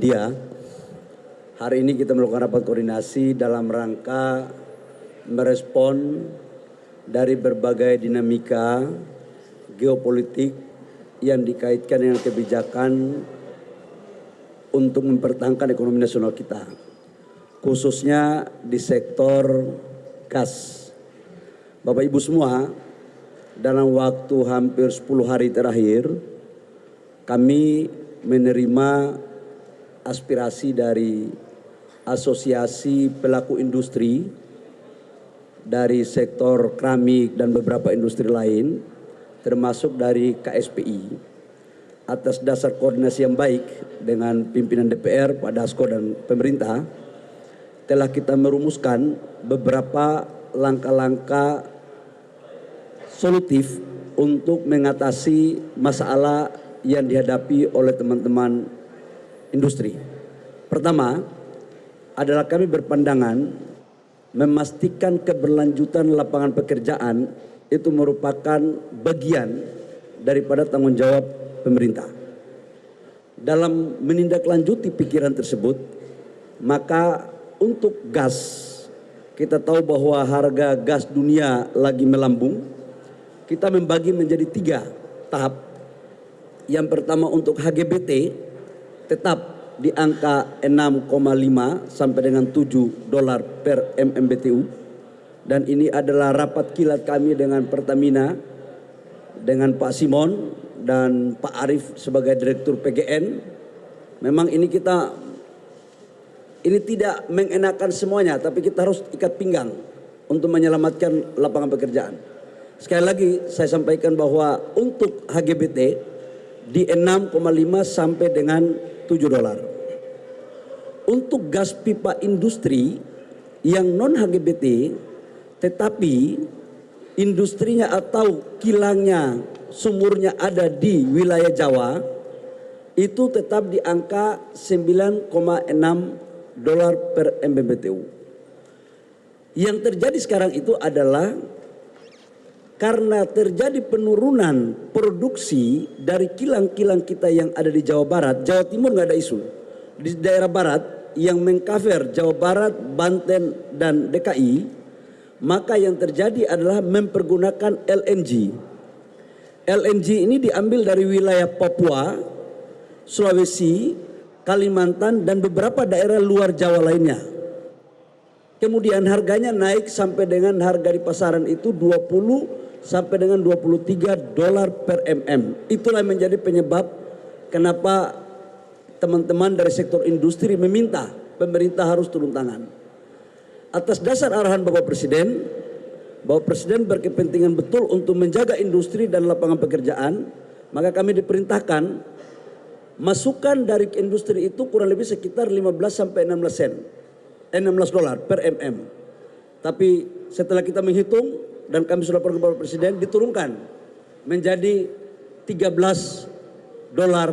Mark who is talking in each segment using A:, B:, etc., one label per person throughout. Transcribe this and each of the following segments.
A: media, hari ini kita melakukan rapat koordinasi dalam rangka merespon dari berbagai dinamika geopolitik yang dikaitkan dengan kebijakan untuk mempertahankan ekonomi nasional kita, khususnya di sektor gas. Bapak Ibu semua, dalam waktu hampir 10 hari terakhir, kami menerima aspirasi dari asosiasi pelaku industri dari sektor keramik dan beberapa industri lain, termasuk dari KSPI. Atas dasar koordinasi yang baik dengan pimpinan DPR, Pak Dasko dan pemerintah, telah kita merumuskan beberapa langkah-langkah solutif untuk mengatasi masalah yang dihadapi oleh teman-teman industri. Pertama adalah kami berpandangan memastikan keberlanjutan lapangan pekerjaan itu merupakan bagian daripada tanggung jawab pemerintah. Dalam menindaklanjuti pikiran tersebut, maka untuk gas, kita tahu bahwa harga gas dunia lagi melambung. Kita membagi menjadi 3 tahap. Yang pertama untuk HGBT tetap di angka 6,5 sampai dengan 7 dolar per MMBTU. Dan ini adalah rapat kilat kami dengan Pertamina, dengan Pak Simon dan Pak Arief sebagai Direktur PGN. Memang ini tidak mengenakan semuanya, tapi kita harus ikat pinggang untuk menyelamatkan lapangan pekerjaan. Sekali lagi saya sampaikan bahwa untuk HGBT di 6,5 sampai dengan 7 dolar. Untuk gas pipa industri yang non HGBT tetapi industrinya atau kilangnya, sumurnya ada di wilayah Jawa, itu tetap di angka 9,6 dolar per MMBTU. Yang terjadi sekarang itu adalah karena terjadi penurunan produksi dari kilang-kilang kita yang ada di Jawa Barat. Jawa Timur nggak ada isu. Di daerah Barat yang mengcover Jawa Barat, Banten, dan DKI, maka yang terjadi adalah mempergunakan LNG. LNG ini diambil dari wilayah Papua, Sulawesi, Kalimantan, dan beberapa daerah luar Jawa lainnya. Kemudian harganya naik sampai dengan harga di pasaran itu 20 sampai dengan 23 dolar per mm. Itulah yang menjadi penyebab kenapa teman-teman dari sektor industri meminta pemerintah harus turun tangan. Atas dasar arahan Bapak Presiden berkepentingan betul untuk menjaga industri dan lapangan pekerjaan, maka kami diperintahkan masukan dari industri itu kurang lebih sekitar 15 sampai 16 dolar per mm. Tapi setelah kita menghitung dan kami sudah pergi Bapak Presiden, diturunkan menjadi 13 dolar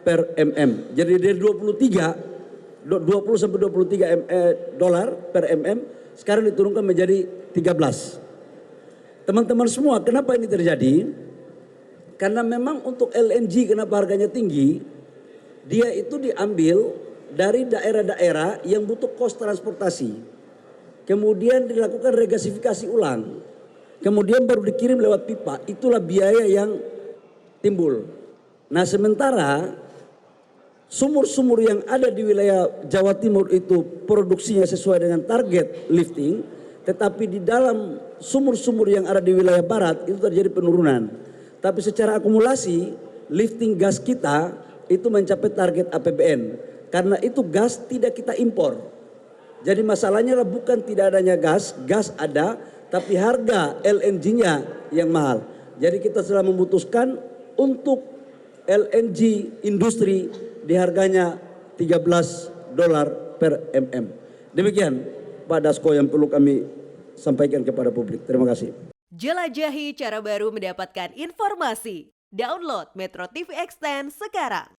A: per mm. Jadi dari 20 sampai 23 dolar per mm, sekarang diturunkan menjadi 13. Teman-teman semua, kenapa ini terjadi? Karena memang untuk LNG kenapa harganya tinggi? Dia itu diambil dari daerah-daerah yang butuh kos transportasi. Kemudian dilakukan regasifikasi ulang. Kemudian baru dikirim lewat pipa. Itulah biaya yang timbul. Nah, sementara sumur-sumur yang ada di wilayah Jawa Timur itu produksinya sesuai dengan target lifting, tetapi di dalam sumur-sumur yang ada di wilayah Barat itu terjadi penurunan. Tapi secara akumulasi lifting gas kita itu mencapai target APBN. Karena itu gas tidak kita impor. Jadi masalahnya adalah bukan tidak adanya gas ada, tapi harga LNG-nya yang mahal. Jadi kita telah memutuskan untuk LNG industri di harganya 13 dolar per mm. Demikian Pak Dasko yang perlu kami sampaikan kepada publik. Terima kasih.
B: Jelajahi cara baru mendapatkan informasi. Download Metro TV Extend sekarang.